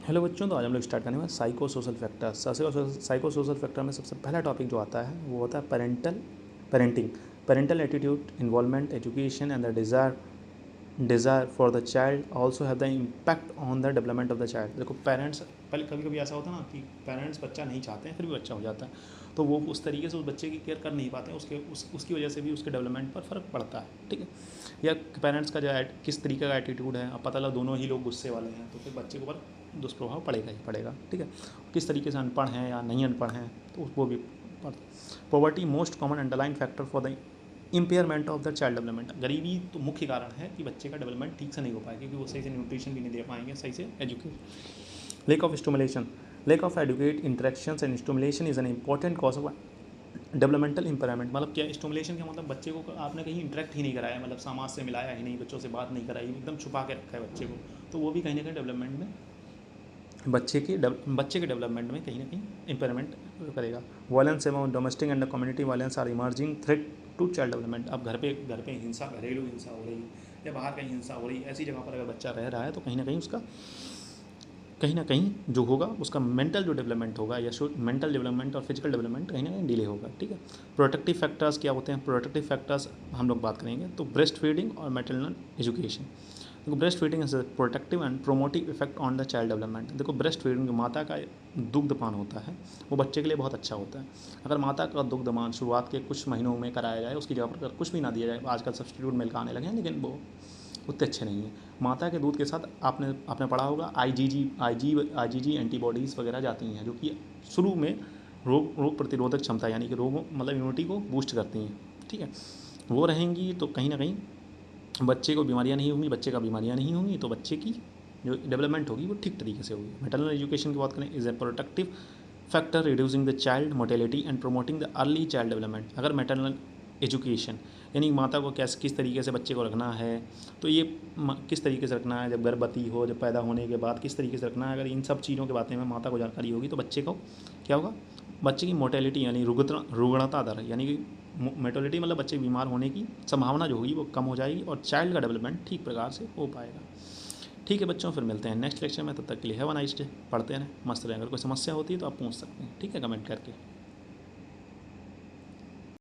Hello बच्चों, तो आज हम लोग स्टार्ट करने में psycho social factors. Psycho social factor में सबसे पहला टॉपिक जो आता है वो होता है parenting. Parental attitude, involvement, education and the desire for the child also have the impact on the development of the child. देखो, पेरेंट्स पहले कभी कभी ऐसा होता है ना कि पेरेंट्स बच्चा नहीं चाहते हैं फिर भी बच्चा हो जाता है, तो वो उस तरीके से उस बच्चे की केयर कर नहीं पाते हैं, उसकी वजह से भी उसके डेवलपमेंट पर फ़र्क पड़ता है। ठीक है, या पेरेंट्स का जो किस तरीके का एटीट्यूड है, अब पता लगा दोनों ही लोग गुस्से वाले हैं तो फिर बच्चे के ऊपर दुष्प्रभाव पड़ेगा ही पड़ेगा। ठीक है, किस तरीके से अनपढ़ हैं या नहीं अनपढ़ हैं तो वो भी पड़ता। Poverty most common underline factor for the impairment of the child development. गरीबी तो मुख्य कारण है कि बच्चे का डेवलपमेंट ठीक से नहीं हो पाएगा, क्योंकि वो सही से न्यूट्रिशन भी नहीं दे पाएंगे, सही से educate. Lack of stimulation, lack of adequate interactions and stimulation is an important cause of developmental impairment. मतलब क्या स्टिमुलेशन का मतलब बच्चे को आपने कहीं इंटरेक्ट ही नहीं कराया, मतलब समाज से मिलाया ही नहीं, बच्चों से बात नहीं कराई, एकदम छुपा के रखा है बच्चे को, तो वो भी कहीं ना कहीं डेवलपमेंट में बच्चे के डेवलपमेंट में कहीं ना कहीं इम्पेयरमेंट करेगा। वायलेंस एवं domestic and community violence are emerging threat to child development. अब घर पे हिंसा, घरेलू हिंसा हो रही या बाहर कहीं हिंसा हो रही, ऐसी जगह पर अगर बच्चा रह रहा है तो कहीं ना कहीं जो होगा उसका मेंटल जो डेवलपमेंट होगा या मेंटल डेवलपमेंट और फिजिकल डेवलपमेंट कहीं ना कहीं डिले होगा। ठीक है, प्रोटेक्टिव फैक्टर्स क्या होते हैं? प्रोटेक्टिव फैक्टर्स हम लोग बात करेंगे तो ब्रेस्ट फीडिंग और मैटरनल एजुकेशन। देखो, breast feeding is protective and promotive effect on the child development. देखो, ब्रेस्ट फीडिंग जो माता का दुग्धपान होता है वो बच्चे के लिए बहुत अच्छा होता है। अगर माता का दुग्धपान शुरुआत के कुछ महीनों में कराया जाए, उसकी जगह पर कुछ भी ना दिया जाए, आजकल सब्सटीट्यूट मिल्क आने लगे हैं लेकिन वो उतने अच्छे नहीं हैं। माता के दूध के साथ आपने पढ़ा होगा आईजीजी एंटीबॉडीज़ वगैरह जाती हैं, जो कि शुरू में रोग प्रतिरोधक क्षमता यानी कि रोगों मतलब इम्यूनिटी को बूस्ट करती हैं। ठीक है, वो रहेंगी तो कहीं ना कहीं बच्चे को बीमारियां नहीं होंगी, बच्चे का बीमारियां नहीं होंगी तो बच्चे की जो डेवलपमेंट होगी वो ठीक तरीके से होगी। मैटरनल एजुकेशन की बात करें, is a protective factor reducing the child mortality and promoting the early child development. अगर मैटरनल एजुकेशन यानी माता को किस तरीके से बच्चे को रखना है, तो ये किस तरीके से रखना है, जब गर्भवती हो, जब पैदा होने के बाद किस तरीके से रखना है, अगर इन सब चीज़ों के बारे में माता को जानकारी होगी तो बच्चे को क्या होगा, बच्चे की मोर्टेलिटी यानी रुग्णता दर यानी कि मोर्टेलिटी मतलब बच्चे बीमार होने की संभावना जो होगी वो कम हो जाएगी और चाइल्ड का डेवलपमेंट ठीक प्रकार से हो पाएगा। ठीक है बच्चों, फिर मिलते हैं नेक्स्ट लेक्चर में, तब तक के लिए हैव अ नाइस डे। पढ़ते रहें, मस्त रहें। अगर कोई समस्या होती है तो आप पूछ सकते हैं, ठीक है, कमेंट करके।